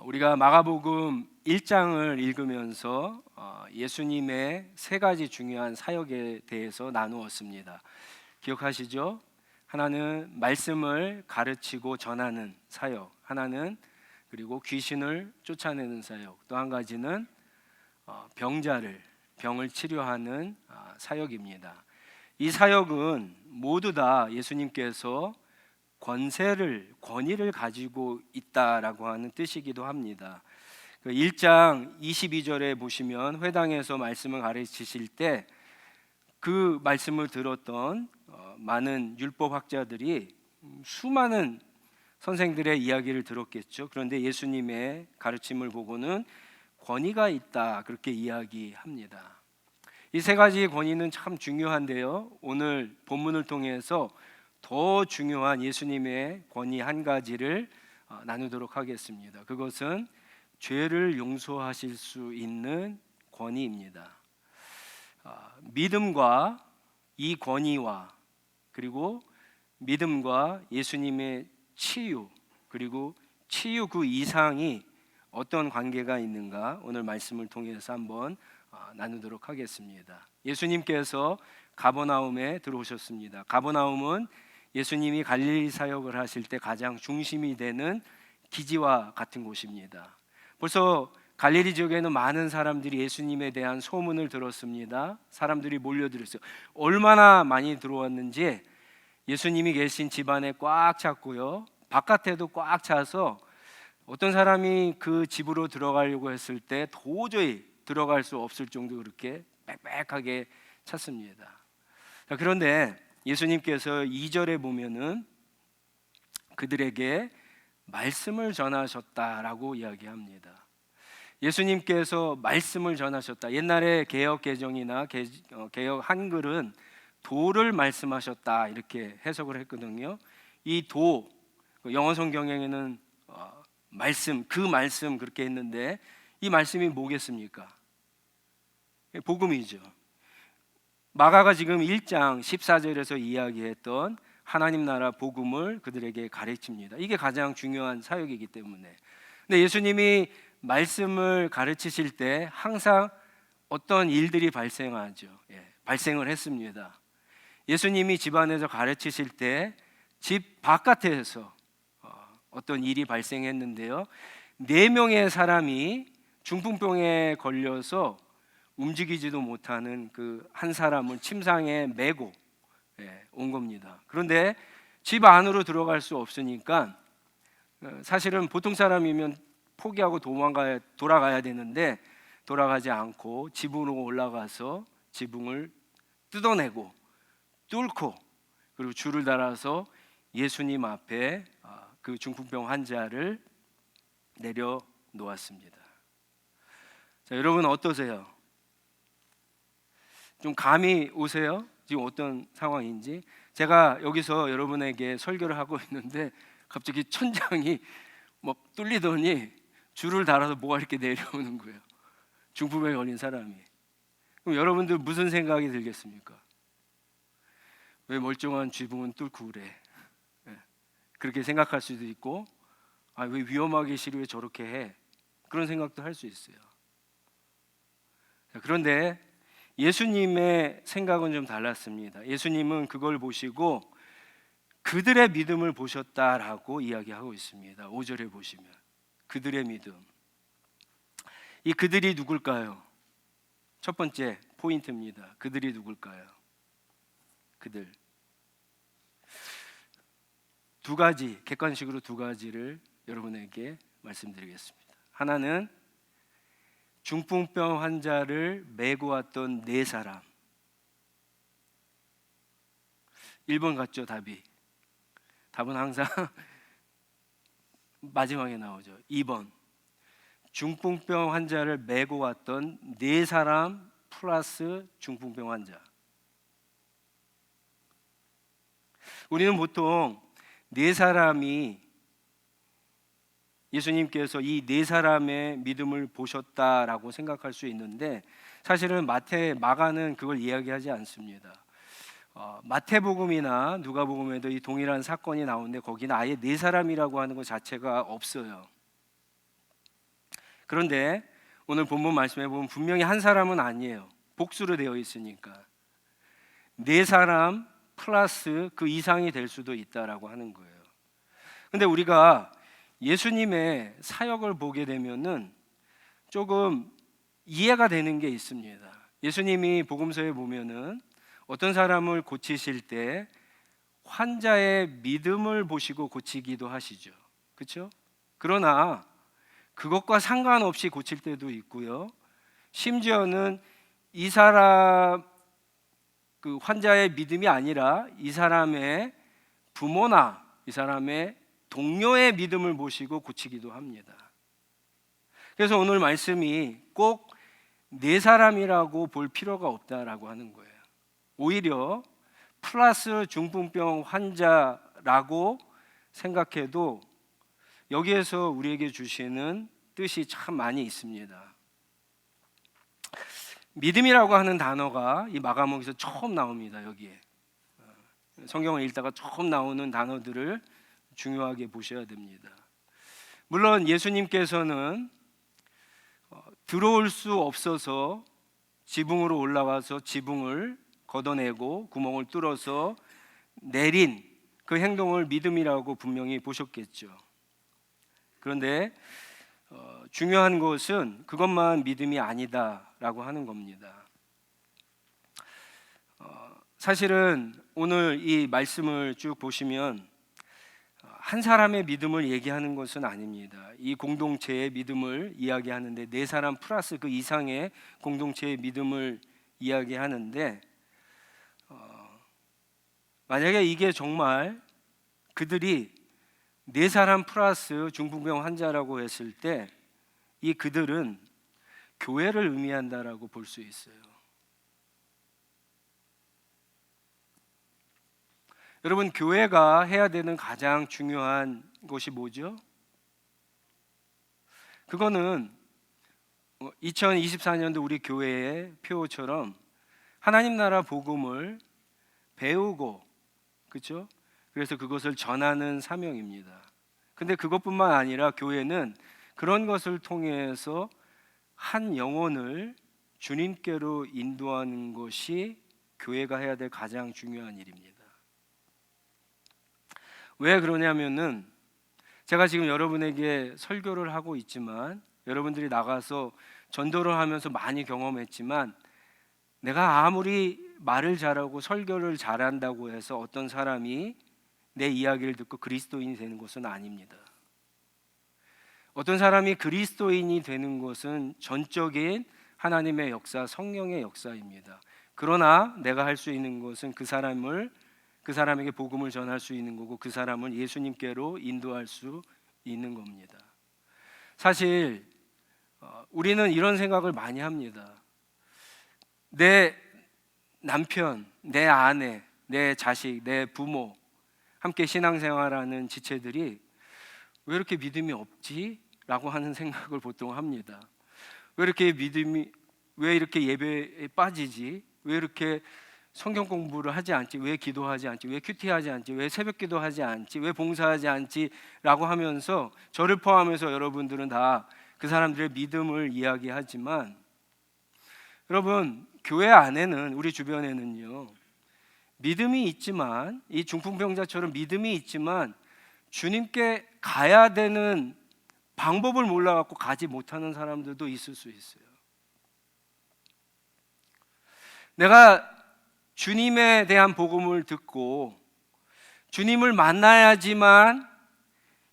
우리가 마가복음 1장을 읽으면서 예수님의 세 가지 중요한 사역에 대해서 나누었습니다. 기억하시죠? 하나는 말씀을 가르치고 전하는 사역, 하나는 그리고 귀신을 쫓아내는 사역, 또 한 가지는 병을 치료하는 사역입니다. 이 사역은 모두 다 예수님께서 권위를 가지고 있다라고 하는 뜻이기도 합니다. 1장 22절에 보시면 회당에서 말씀을 가르치실 때 그 말씀을 들었던 많은 율법학자들이 수많은 선생들의 이야기를 들었겠죠. 그런데 예수님의 가르침을 보고는 권위가 있다, 그렇게 이야기합니다. 이 세 가지 권위는 참 중요한데요, 오늘 본문을 통해서 더 중요한 예수님의 권위 한 가지를 나누도록 하겠습니다. 그것은 죄를 용서하실 수 있는 권위입니다. 믿음과 이 권위와 그리고 믿음과 예수님의 치유, 그리고 치유 그 이상이 어떤 관계가 있는가, 오늘 말씀을 통해서 한번 나누도록 하겠습니다. 예수님께서 가버나움에 들어오셨습니다. 가버나움은 예수님이 갈릴리 사역을 하실 때 가장 중심이 되는 기지와 같은 곳입니다. 벌써 갈릴리 지역에는 많은 사람들이 예수님에 대한 소문을 들었습니다. 사람들이 몰려들었어요. 얼마나 많이 들어왔는지 예수님이 계신 집안에 꽉 찼고요, 바깥에도 꽉 차서 어떤 사람이 그 집으로 들어가려고 했을 때 도저히 들어갈 수 없을 정도 그렇게 빽빽하게 찼습니다. 그런데 예수님께서 2절에 보면은 그들에게 말씀을 전하셨다라고 이야기합니다. 예수님께서 말씀을 전하셨다. 옛날에 개역 개정이나 개역 한글은 도를 말씀하셨다, 이렇게 해석을 했거든요. 이 도, 영어 성경에는 그 말씀 그렇게 했는데, 이 말씀이 뭐겠습니까? 복음이죠. 마가가 지금 1장 14절에서 이야기했던 하나님 나라 복음을 그들에게 가르칩니다. 이게 가장 중요한 사역이기 때문에. 근데 예수님이 말씀을 가르치실 때 항상 어떤 일들이 발생하죠. 발생을 했습니다. 예수님이 집안에서 가르치실 때 집 바깥에서 어떤 일이 발생했는데요, 4명의 사람이 중풍병에 걸려서 움직이지도 못하는 그 한 사람을 침상에 메고 온 겁니다. 그런데 집 안으로 들어갈 수 없으니까 사실은 보통 사람이면 포기하고 돌아가야 되는데 돌아가지 않고 지붕으로 올라가서 지붕을 뜯어내고 뚫고 그리고 줄을 달아서 예수님 앞에 그 중풍병 환자를 내려놓았습니다. 자, 여러분 어떠세요? 좀 감이 오세요? 지금 어떤 상황인지. 제가 여기서 여러분에게 설교를 하고 있는데 갑자기 천장이 막 뚫리더니 줄을 달아서 뭐가 이렇게 내려오는 거예요. 중풍병에 걸린 사람이. 그럼 여러분들 무슨 생각이 들겠습니까? 왜 멀쩡한 지붕은 뚫고 그래? 그렇게 생각할 수도 있고, 왜 위험하게 시루에 저렇게 해? 그런 생각도 할 수 있어요. 그런데 예수님의 생각은 좀 달랐습니다. 예수님은 그걸 보시고 그들의 믿음을 보셨다라고 이야기하고 있습니다. 5절에 보시면 그들의 믿음. 이 그들이 누굴까요? 첫 번째 포인트입니다. 그들이 누굴까요? 그들. 두 가지, 객관식으로 두 가지를 여러분에게 말씀드리겠습니다. 하나는 중풍병 환자를 메고 왔던 4사람. 1번 같죠, 답이? 답은 항상 마지막에 나오죠. 2번. 중풍병 환자를 메고 왔던 4사람 플러스 중풍병 환자. 우리는 보통 4사람이 예수님께서 이 4사람의 믿음을 보셨다라고 생각할 수 있는데, 사실은 마가는 그걸 이야기하지 않습니다. 마태복음이나 누가복음에도 이 동일한 사건이 나오는데 거기는 아예 4사람이라고 하는 것 자체가 없어요. 그런데 오늘 본문 말씀해 보면 분명히 한 사람은 아니에요. 복수로 되어 있으니까 네 사람 플러스 그 이상이 될 수도 있다라고 하는 거예요. 근데 우리가 예수님의 사역을 보게 되면은 조금 이해가 되는 게 있습니다. 예수님이 복음서에 보면은 어떤 사람을 고치실 때 환자의 믿음을 보시고 고치기도 하시죠. 그렇죠? 그러나 그것과 상관없이 고칠 때도 있고요. 심지어는 이 사람 그 환자의 믿음이 아니라 이 사람의 부모나 이 사람의 동료의 믿음을 보시고 고치기도 합니다. 그래서 오늘 말씀이 꼭 네 사람이라고 볼 필요가 없다라고 하는 거예요. 오히려 플러스 중풍병 환자라고 생각해도 여기에서 우리에게 주시는 뜻이 참 많이 있습니다. 믿음이라고 하는 단어가 이 마가복음에서 처음 나옵니다. 여기에 성경을 읽다가 처음 나오는 단어들을 중요하게 보셔야 됩니다. 물론 예수님께서는 들어올 수 없어서 지붕으로 올라와서 지붕을 걷어내고 구멍을 뚫어서 내린 그 행동을 믿음이라고 분명히 보셨겠죠. 그런데 중요한 것은 그것만 믿음이 아니다라고 하는 겁니다. 사실은 오늘 이 말씀을 쭉 보시면 한 사람의 믿음을 얘기하는 것은 아닙니다. 이 공동체의 믿음을 이야기하는데 네 사람 플러스 그 이상의 공동체의 믿음을 이야기하는데 만약에 이게 정말 그들이 네 사람 플러스 중풍병 환자라고 했을 때 이 그들은 교회를 의미한다라고 볼 수 있어요. 여러분, 교회가 해야 되는 가장 중요한 것이 뭐죠? 그거는 2024년도 우리 교회의 표처럼 하나님 나라 복음을 배우고, 그렇죠? 그래서 그것을 전하는 사명입니다. 근데 그것뿐만 아니라 교회는 그런 것을 통해서 한 영혼을 주님께로 인도하는 것이 교회가 해야 될 가장 중요한 일입니다. 왜 그러냐면은 제가 지금 여러분에게 설교를 하고 있지만 여러분들이 나가서 전도를 하면서 많이 경험했지만 내가 아무리 말을 잘하고 설교를 잘한다고 해서 어떤 사람이 내 이야기를 듣고 그리스도인이 되는 것은 아닙니다. 어떤 사람이 그리스도인이 되는 것은 전적인 하나님의 역사, 성령의 역사입니다. 그러나 내가 할 수 있는 것은 그 사람에게 복음을 전할 수 있는 거고 그 사람을 예수님께로 인도할 수 있는 겁니다. 사실 우리는 이런 생각을 많이 합니다. 내 남편, 내 아내, 내 자식, 내 부모 함께 신앙생활하는 지체들이 왜 이렇게 믿음이 없지? 라고 하는 생각을 보통 합니다. 왜 이렇게 예배에 빠지지? 왜 이렇게 성경 공부를 하지 않지? 왜 기도하지 않지? 왜 큐티하지 않지? 왜 새벽 기도하지 않지? 왜 봉사하지 않지? 라고 하면서 저를 포함해서 여러분들은 다 그 사람들의 믿음을 이야기하지만 여러분, 교회 안에는 우리 주변에는요 믿음이 있지만 이 중풍병자처럼 믿음이 있지만 주님께 가야 되는 방법을 몰라갖고 가지 못하는 사람들도 있을 수 있어요. 내가 주님에 대한 복음을 듣고 주님을 만나야지만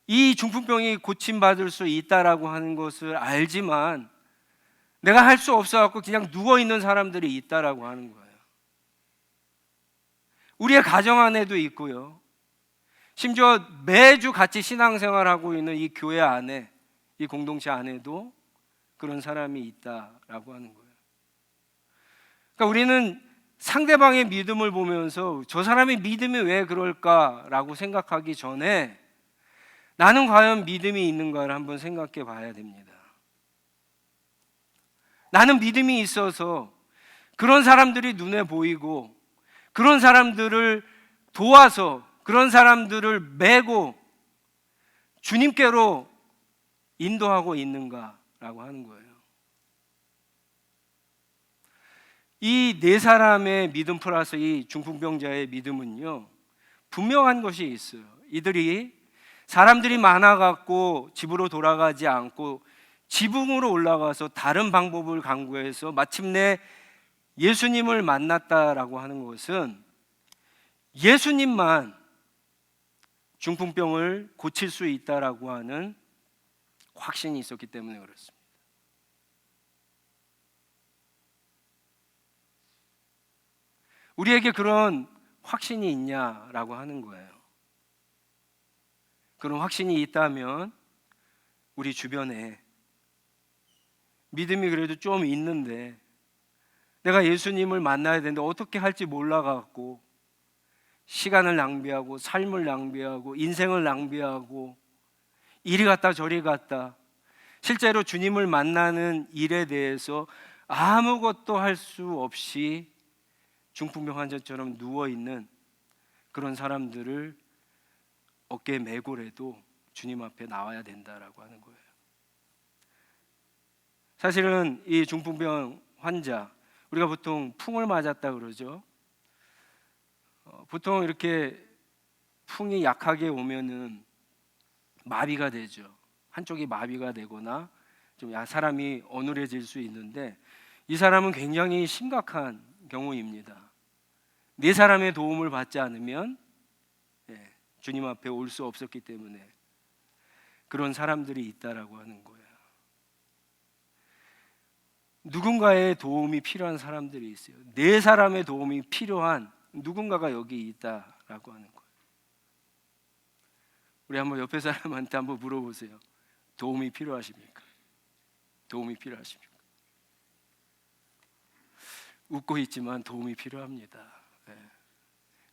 이 중풍병이 고침받을 수 있다라고 하는 것을 알지만 내가 할 수 없어갖고 그냥 누워있는 사람들이 있다라고 하는 거예요. 우리의 가정 안에도 있고요. 심지어 매주 같이 신앙생활하고 있는 이 교회 안에, 이 공동체 안에도 그런 사람이 있다라고 하는 거예요. 그러니까 우리는 상대방의 믿음을 보면서 저 사람의 믿음이 왜 그럴까라고 생각하기 전에 나는 과연 믿음이 있는가를 한번 생각해 봐야 됩니다. 나는 믿음이 있어서 그런 사람들이 눈에 보이고 그런 사람들을 도와서 그런 사람들을 메고 주님께로 인도하고 있는가라고 하는 거예요. 이 네 사람의 믿음 플러스 이 중풍병자의 믿음은요, 분명한 것이 있어요. 이들이 사람들이 많아갖고 집으로 돌아가지 않고 지붕으로 올라가서 다른 방법을 강구해서 마침내 예수님을 만났다라고 하는 것은 예수님만 중풍병을 고칠 수 있다라고 하는 확신이 있었기 때문에 그렇습니다. 우리에게 그런 확신이 있냐라고 하는 거예요. 그런 확신이 있다면 우리 주변에 믿음이 그래도 좀 있는데 내가 예수님을 만나야 되는데 어떻게 할지 몰라갖고 시간을 낭비하고 삶을 낭비하고 인생을 낭비하고 이리 갔다 저리 갔다, 실제로 주님을 만나는 일에 대해서 아무것도 할 수 없이 중풍병 환자처럼 누워있는 그런 사람들을 어깨에 메고라도 주님 앞에 나와야 된다라고 하는 거예요. 사실은 이 중풍병 환자, 우리가 보통 풍을 맞았다 그러죠. 보통 이렇게 풍이 약하게 오면은 마비가 되죠. 한쪽이 마비가 되거나 좀 사람이 어눌해질 수 있는데 이 사람은 굉장히 심각한 경우입니다. 네 사람의 도움을 받지 않으면 주님 앞에 올 수 없었기 때문에 그런 사람들이 있다라고 하는 거예요. 누군가의 도움이 필요한 사람들이 있어요. 네 사람의 도움이 필요한 누군가가 여기 있다라고 하는 거예요. 우리 한번 옆에 사람한테 한번 물어보세요. 도움이 필요하십니까? 도움이 필요하십니까? 웃고 있지만 도움이 필요합니다.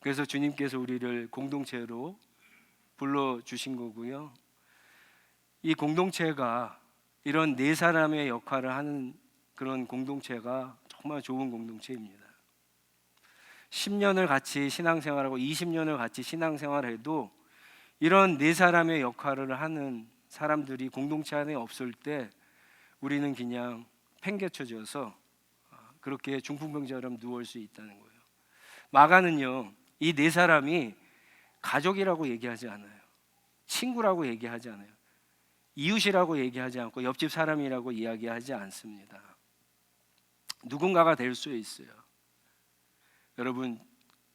그래서 주님께서 우리를 공동체로 불러주신 거고요. 이 공동체가 이런 네 사람의 역할을 하는 그런 공동체가 정말 좋은 공동체입니다. 10년을 같이 신앙생활하고 20년을 같이 신앙생활해도 이런 네 사람의 역할을 하는 사람들이 공동체 안에 없을 때 우리는 그냥 팽개쳐져서 그렇게 중풍병자처럼 누울 수 있다는 거예요. 마가는요, 이 네 사람이 가족이라고 얘기하지 않아요. 친구라고 얘기하지 않아요. 이웃이라고 얘기하지 않고 옆집 사람이라고 이야기하지 않습니다. 누군가가 될 수 있어요. 여러분,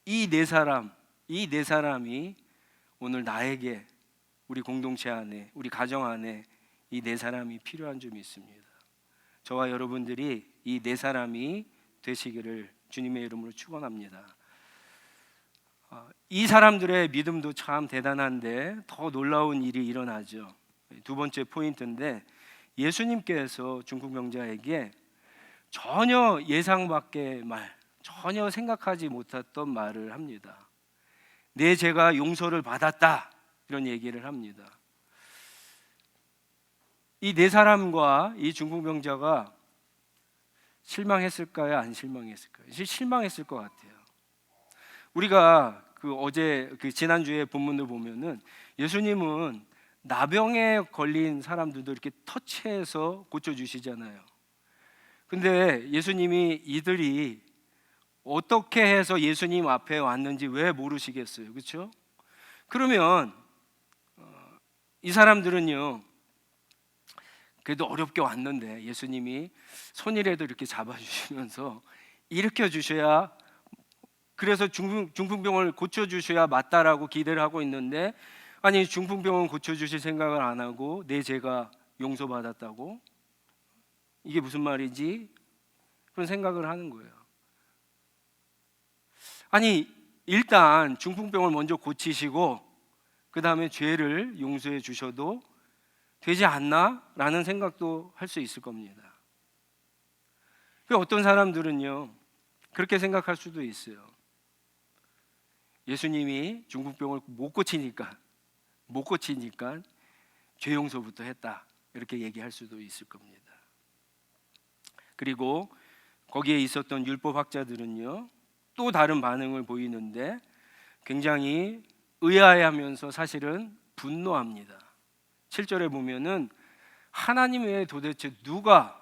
이 네 사람이 오늘 나에게, 우리 공동체 안에, 우리 가정 안에 이 네 사람이 필요한 점이 있습니다. 저와 여러분들이 이 네 사람이 되시기를 주님의 이름으로 축원합니다. 이 사람들의 믿음도 참 대단한데 더 놀라운 일이 일어나죠. 두 번째 포인트인데, 예수님께서 중풍병자에게 전혀 예상 밖의 말, 전혀 생각하지 못했던 말을 합니다. 내 죄가 용서를 받았다, 이런 얘기를 합니다. 이 네 사람과 이 중풍병자가 실망했을까요? 안 실망했을까요? 실망했을 것 같아요. 우리가 어제 지난주에 본문을 보면은 예수님은 나병에 걸린 사람들도 이렇게 터치해서 고쳐주시잖아요. 근데 예수님이 이들이 어떻게 해서 예수님 앞에 왔는지 왜 모르시겠어요? 그렇죠? 그러면 이 사람들은요, 그래도 어렵게 왔는데 예수님이 손이라도 이렇게 잡아주시면서 일으켜 주셔야, 그래서 중풍병을 고쳐주셔야 맞다라고 기대를 하고 있는데, 아니 중풍병을 고쳐주실 생각을 안 하고 내 죄가 용서받았다고? 이게 무슨 말이지? 그런 생각을 하는 거예요. 아니 일단 중풍병을 먼저 고치시고 그 다음에 죄를 용서해 주셔도 되지 않나? 라는 생각도 할 수 있을 겁니다. 어떤 사람들은요, 그렇게 생각할 수도 있어요. 예수님이 중풍병을 못 고치니까 죄 용서부터 했다, 이렇게 얘기할 수도 있을 겁니다. 그리고 거기에 있었던 율법학자들은요, 또 다른 반응을 보이는데 굉장히 의아해하면서 사실은 분노합니다. 7절에 보면은 하나님 외에 도대체 누가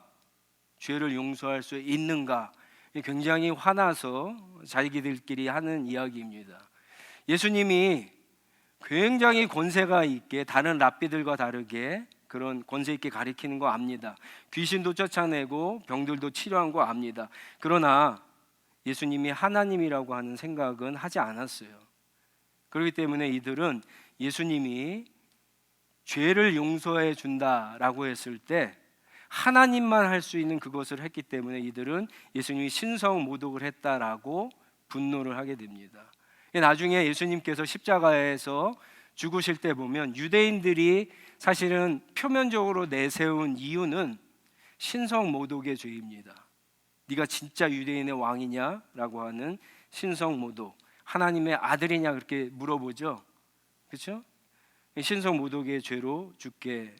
죄를 용서할 수 있는가? 굉장히 화나서 자기들끼리 하는 이야기입니다. 예수님이 굉장히 권세가 있게 다른 랍비들과 다르게 그런 권세 있게 가리키는 거 압니다. 귀신도 쫓아내고 병들도 치료한 거 압니다. 그러나 예수님이 하나님이라고 하는 생각은 하지 않았어요. 그렇기 때문에 이들은 예수님이 죄를 용서해 준다라고 했을 때 하나님만 할 수 있는 그것을 했기 때문에 이들은 예수님이 신성 모독을 했다라고 분노를 하게 됩니다. 나중에 예수님께서 십자가에서 죽으실 때 보면 유대인들이 사실은 표면적으로 내세운 이유는 신성 모독의 죄입니다. 네가 진짜 유대인의 왕이냐라고 하는 신성 모독, 하나님의 아들이냐 그렇게 물어보죠. 그렇죠? 신성 모독의 죄로 죽게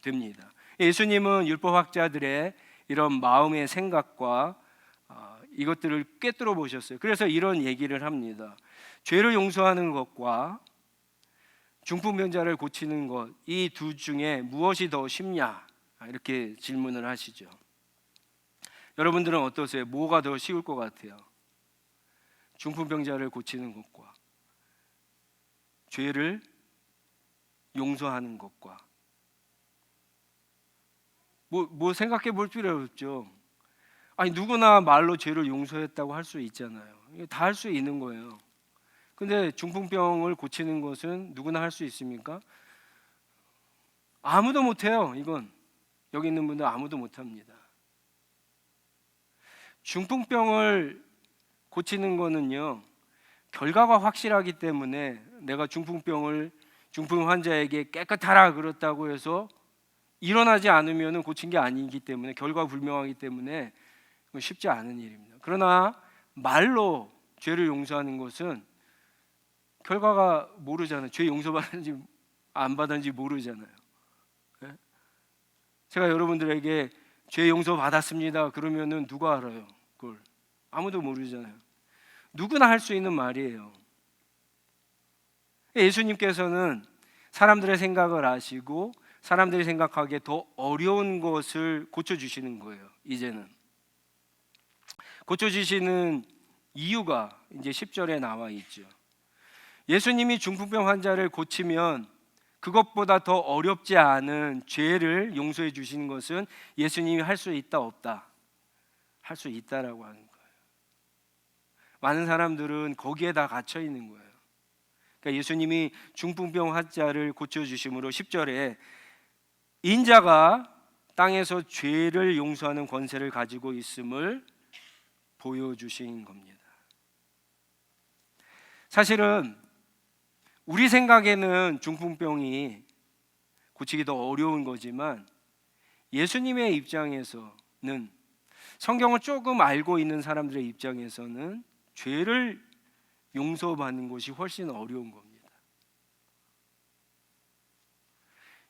됩니다. 예수님은 율법학자들의 이런 마음의 생각과 이것들을 꿰뚫어 보셨어요. 그래서 이런 얘기를 합니다. 죄를 용서하는 것과 중풍병자를 고치는 것, 이 두 중에 무엇이 더 쉽냐? 이렇게 질문을 하시죠. 여러분들은 어떠세요? 뭐가 더 쉬울 것 같아요? 중풍병자를 고치는 것과 죄를 용서하는 것과 뭐 생각해 볼 필요 없죠. 아니 누구나 말로 죄를 용서했다고 할 수 있잖아요. 다 할 수 있는 거예요. 근데 중풍병을 고치는 것은 누구나 할 수 있습니까? 아무도 못해요. 이건 여기 있는 분들 아무도 못합니다. 중풍병을 고치는 거는요 결과가 확실하기 때문에 내가 중풍 환자에게 깨끗하라 그렇다고 해서 일어나지 않으면 고친 게 아니기 때문에 결과 불명하기 때문에 쉽지 않은 일입니다. 그러나 말로 죄를 용서하는 것은 결과가 모르잖아요. 죄 용서받는지 안 받았는지 모르잖아요. 제가 여러분들에게 죄 용서 받았습니다 그러면은 누가 알아요? 그걸 아무도 모르잖아요. 누구나 할 수 있는 말이에요. 예수님께서는 사람들의 생각을 아시고 사람들이 생각하기에 더 어려운 것을 고쳐주시는 거예요. 이제는 고쳐주시는 이유가 이제 10절에 나와 있죠. 예수님이 중풍병 환자를 고치면 그것보다 더 어렵지 않은 죄를 용서해 주시는 것은 예수님이 할 수 있다 없다? 할 수 있다라고 하는 거예요. 많은 사람들은 거기에 다 갇혀 있는 거예요. 그러니까 예수님이 중풍병 환자를 고쳐주심으로 10절에 인자가 땅에서 죄를 용서하는 권세를 가지고 있음을 보여주신 겁니다. 사실은 우리 생각에는 중풍병이 고치기 더 어려운 거지만 예수님의 입장에서는 성경을 조금 알고 있는 사람들의 입장에서는 죄를 용서받는 것이 훨씬 어려운 겁니다.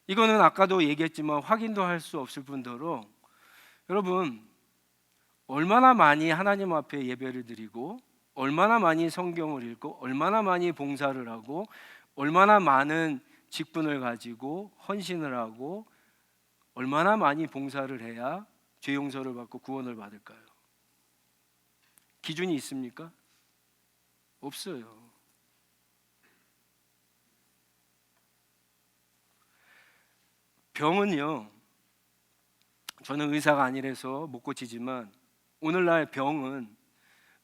이거는 아까도 얘기했지만 확인도 할 수 없을 뿐더러 여러분 얼마나 많이 하나님 앞에 예배를 드리고 얼마나 많이 성경을 읽고 얼마나 많이 봉사를 하고 얼마나 많은 직분을 가지고 헌신을 하고 얼마나 많이 봉사를 해야 죄 용서를 받고 구원을 받을까요? 기준이 있습니까? 없어요. 병은요, 저는 의사가 아니라서 못 고치지만 오늘날 병은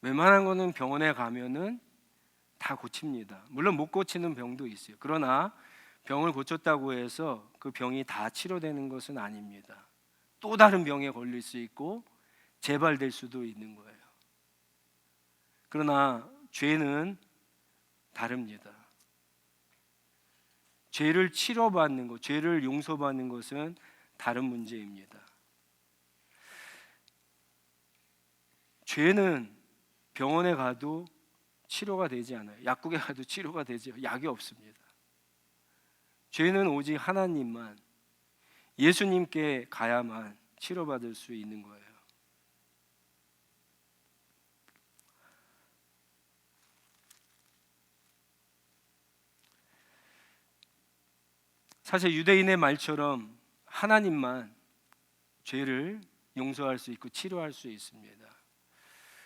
웬만한 거는 병원에 가면은 다 고칩니다. 물론 못 고치는 병도 있어요. 그러나 병을 고쳤다고 해서 그 병이 다 치료되는 것은 아닙니다. 또 다른 병에 걸릴 수 있고 재발될 수도 있는 거예요. 그러나 죄는 다릅니다. 죄를 치료받는 것, 죄를 용서받는 것은 다른 문제입니다. 죄는 병원에 가도 치료가 되지 않아요. 약국에 가도 치료가 되지 약이 없습니다. 죄는 오직 하나님만, 예수님께 가야만 치료받을 수 있는 거예요. 사실 유대인의 말처럼 하나님만 죄를 용서할 수 있고 치료할 수 있습니다.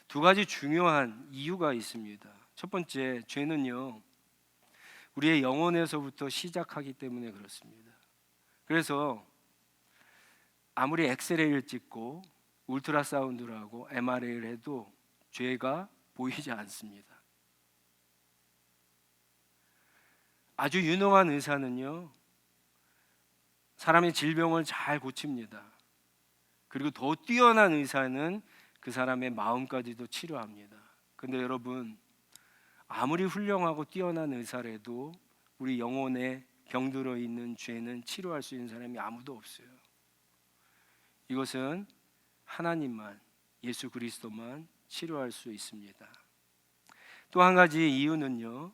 두 가지 중요한 이유가 있습니다. 첫 번째, 죄는요, 우리의 영혼에서부터 시작하기 때문에 그렇습니다. 그래서 아무리 엑스레이를 찍고 울트라사운드를 하고 MRI를 해도 죄가 보이지 않습니다. 아주 유능한 의사는요, 사람의 질병을 잘 고칩니다. 그리고 더 뛰어난 의사는 그 사람의 마음까지도 치료합니다. 근데 여러분, 아무리 훌륭하고 뛰어난 의사라도 우리 영혼에 병들어 있는 죄는 치료할 수 있는 사람이 아무도 없어요. 이것은 하나님만, 예수 그리스도만 치료할 수 있습니다. 또 한 가지 이유는요,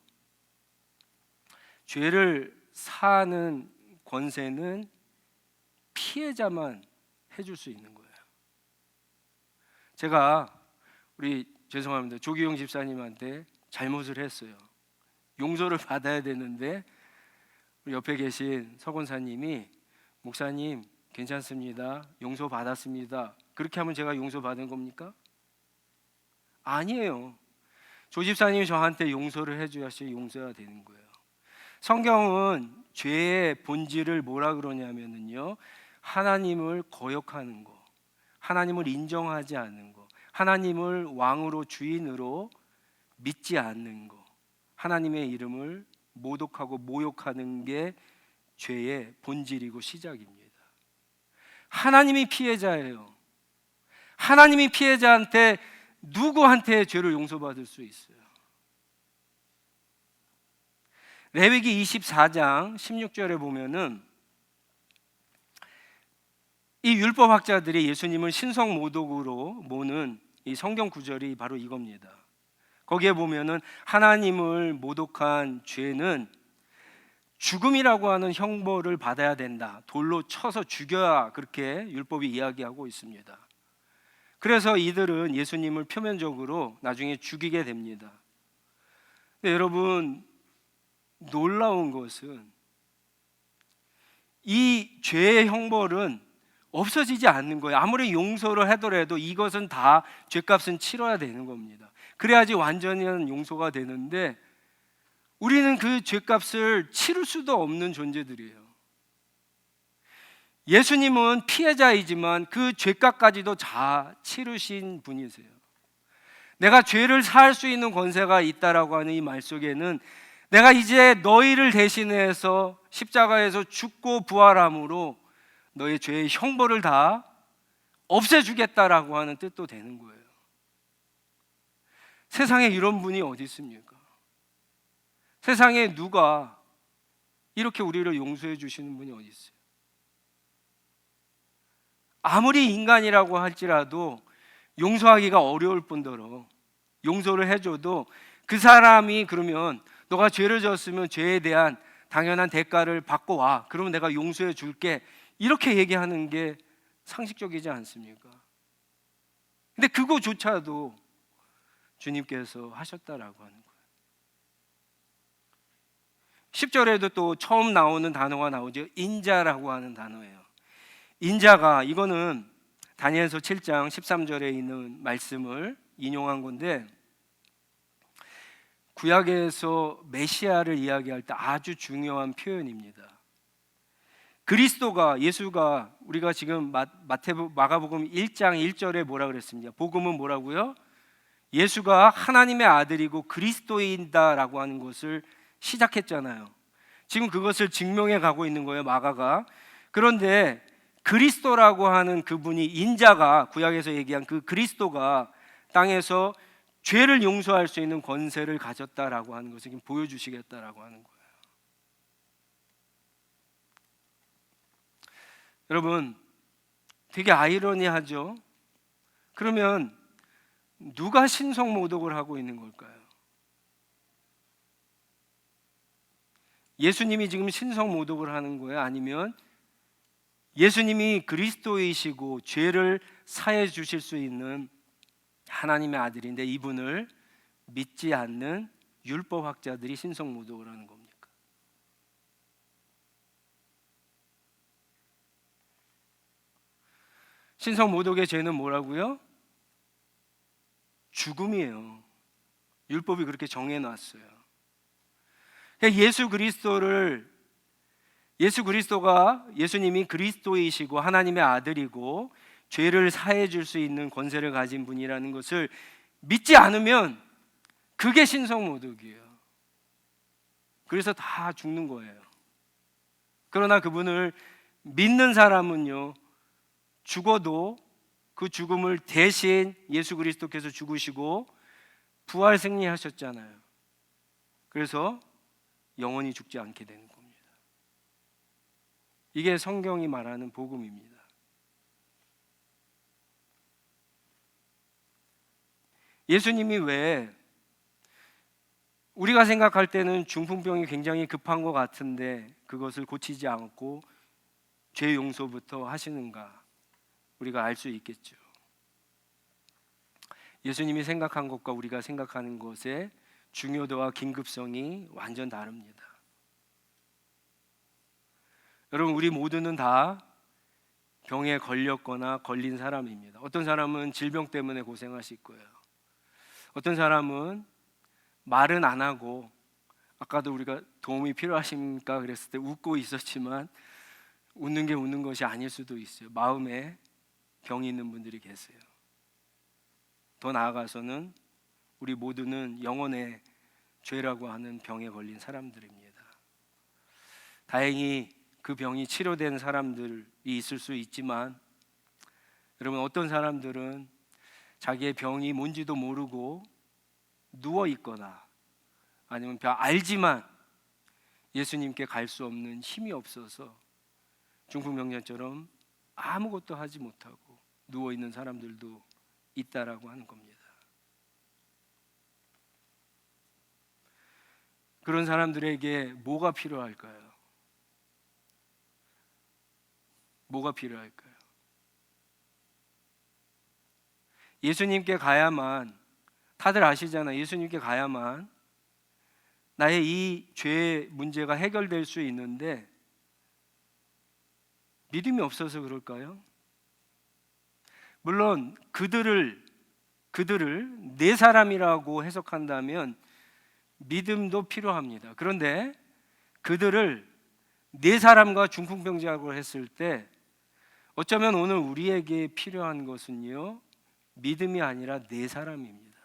죄를 사하는 권세는 피해자만 해줄 수 있는 거예요. 제가 죄송합니다, 조기용 집사님한테 잘못을 했어요. 용서를 받아야 되는데 우리 옆에 계신 서권사님이 목사님 괜찮습니다, 용서 받았습니다, 그렇게 하면 제가 용서 받은 겁니까? 아니에요. 조 집사님이 저한테 용서를 해줘야지 용서가 되는 거예요. 성경은 죄의 본질을 뭐라 그러냐면요, 하나님을 거역하는 거, 하나님을 인정하지 않는 거, 하나님을 왕으로 주인으로 믿지 않는 거, 하나님의 이름을 모독하고 모욕하는 게 죄의 본질이고 시작입니다. 하나님이 피해자예요. 하나님이 피해자한테 누구한테 죄를 용서받을 수 있어요? 레위기 24장 16절에 보면은 이 율법학자들이 예수님을 신성모독으로 모는 이 성경 구절이 바로 이겁니다. 거기에 보면은 하나님을 모독한 죄는 죽음이라고 하는 형벌을 받아야 된다, 돌로 쳐서 죽여야, 그렇게 율법이 이야기하고 있습니다. 그래서 이들은 예수님을 표면적으로 나중에 죽이게 됩니다. 근데 여러분, 놀라운 것은 이 죄의 형벌은 없어지지 않는 거예요. 아무리 용서를 하더라도 이것은 다 죄값은 치러야 되는 겁니다. 그래야지 완전한 용서가 되는데 우리는 그 죄값을 치를 수도 없는 존재들이에요. 예수님은 피해자이지만 그 죄값까지도 다 치르신 분이세요. 내가 죄를 사할 수 있는 권세가 있다라고 하는 이 말 속에는 내가 이제 너희를 대신해서 십자가에서 죽고 부활함으로 너의 죄의 형벌을 다 없애주겠다라고 하는 뜻도 되는 거예요. 세상에 이런 분이 어디 있습니까? 세상에 누가 이렇게 우리를 용서해 주시는 분이 어디 있어요? 아무리 인간이라고 할지라도 용서하기가 어려울 뿐더러 용서를 해줘도 그 사람이 그러면 너가 죄를 졌으면 죄에 대한 당연한 대가를 받고 와, 그러면 내가 용서해 줄게, 이렇게 얘기하는 게 상식적이지 않습니까? 근데 그거조차도 주님께서 하셨다라고 하는 거예요. 10절에도 또 처음 나오는 단어가 나오죠. 인자라고 하는 단어예요. 인자가, 이거는 다니엘서 7장 13절에 있는 말씀을 인용한 건데, 구약에서 메시아를 이야기할 때 아주 중요한 표현입니다. 그리스도가, 예수가, 우리가 지금 마가복음 1장 1절에 뭐라 그랬습니까? 복음은 뭐라고요? 예수가 하나님의 아들이고 그리스도인다라고 하는 것을 시작했잖아요. 지금 그것을 증명해 가고 있는 거예요, 마가가. 그런데 그리스도라고 하는 그분이, 인자가, 구약에서 얘기한 그 그리스도가 땅에서 죄를 용서할 수 있는 권세를 가졌다라고 하는 것을 지금 보여주시겠다라고 하는 거예요. 여러분, 되게 아이러니하죠? 그러면 누가 신성모독을 하고 있는 걸까요? 예수님이 지금 신성모독을 하는 거예요? 아니면 예수님이 그리스도이시고 죄를 사해 주실 수 있는 하나님의 아들인데 이분을 믿지 않는 율법학자들이 신성모독을 하는 겁니까? 신성 모독의 죄는 뭐라고요? 죽음이에요. 율법이 그렇게 정해놨어요. 예수님이 그리스도이시고 하나님의 아들이고 죄를 사해 줄 수 있는 권세를 가진 분이라는 것을 믿지 않으면 그게 신성모독이에요. 그래서 다 죽는 거예요. 그러나 그분을 믿는 사람은요, 죽어도 그 죽음을 대신 예수 그리스도께서 죽으시고 부활 승리하셨잖아요. 그래서 영원히 죽지 않게 되는 겁니다. 이게 성경이 말하는 복음입니다. 예수님이 왜 우리가 생각할 때는 중풍병이 굉장히 급한 것 같은데 그것을 고치지 않고 죄 용서부터 하시는가? 우리가 알 수 있겠죠. 예수님이 생각한 것과 우리가 생각하는 것의 중요도와 긴급성이 완전 다릅니다. 여러분, 우리 모두는 다 병에 걸렸거나 걸린 사람입니다. 어떤 사람은 질병 때문에 고생하실 거예요. 어떤 사람은 말은 안 하고, 아까도 우리가 도움이 필요하십니까? 그랬을 때 웃고 있었지만 웃는 게 웃는 것이 아닐 수도 있어요. 마음에 병이 있는 분들이 계세요. 더 나아가서는 우리 모두는 영혼의 죄라고 하는 병에 걸린 사람들입니다. 다행히 그 병이 치료된 사람들이 있을 수 있지만, 여러분, 어떤 사람들은 자기의 병이 뭔지도 모르고 누워 있거나 아니면 알지만 예수님께 갈 수 없는 힘이 없어서 중풍병자처럼 아무것도 하지 못하고 누워 있는 사람들도 있다라고 하는 겁니다. 그런 사람들에게 뭐가 필요할까요? 뭐가 필요할까요? 예수님께 가야만, 다들 아시잖아요. 예수님께 가야만 나의 이 죄의 문제가 해결될 수 있는데 믿음이 없어서 그럴까요? 물론 그들을 내 사람이라고 해석한다면 믿음도 필요합니다. 그런데 그들을 내 사람과 중풍병자라고 했을 때 어쩌면 오늘 우리에게 필요한 것은요, 믿음이 아니라 내 사람입니다.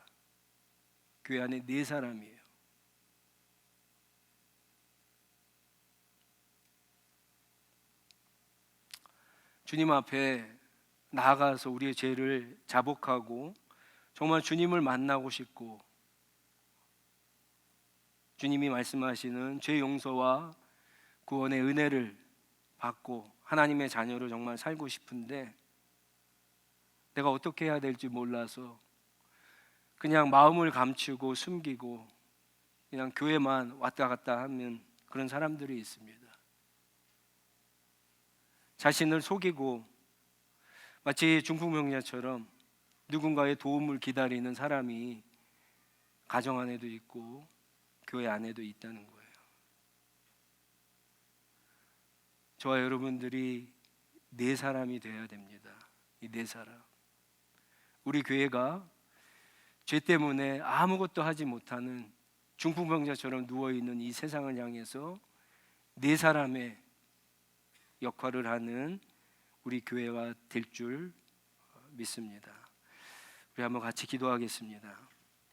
교회 안에 내 사람이에요. 주님 앞에 나아가서 우리의 죄를 자복하고 정말 주님을 만나고 싶고, 주님이 말씀하시는 죄 용서와 구원의 은혜를 받고 하나님의 자녀로 정말 살고 싶은데 내가 어떻게 해야 될지 몰라서 그냥 마음을 감추고 숨기고 그냥 교회만 왔다 갔다 하는 그런 사람들이 있습니다. 자신을 속이고 마치 중풍병자처럼 누군가의 도움을 기다리는 사람이 가정 안에도 있고 교회 안에도 있다는 거예요. 저와 여러분들이 네 사람이 되어야 됩니다. 이 네 사람. 우리 교회가 죄 때문에 아무것도 하지 못하는 중풍병자처럼 누워있는 이 세상을 향해서 네 사람의 역할을 하는 우리 교회가 될 줄 믿습니다. 우리 한번 같이 기도하겠습니다.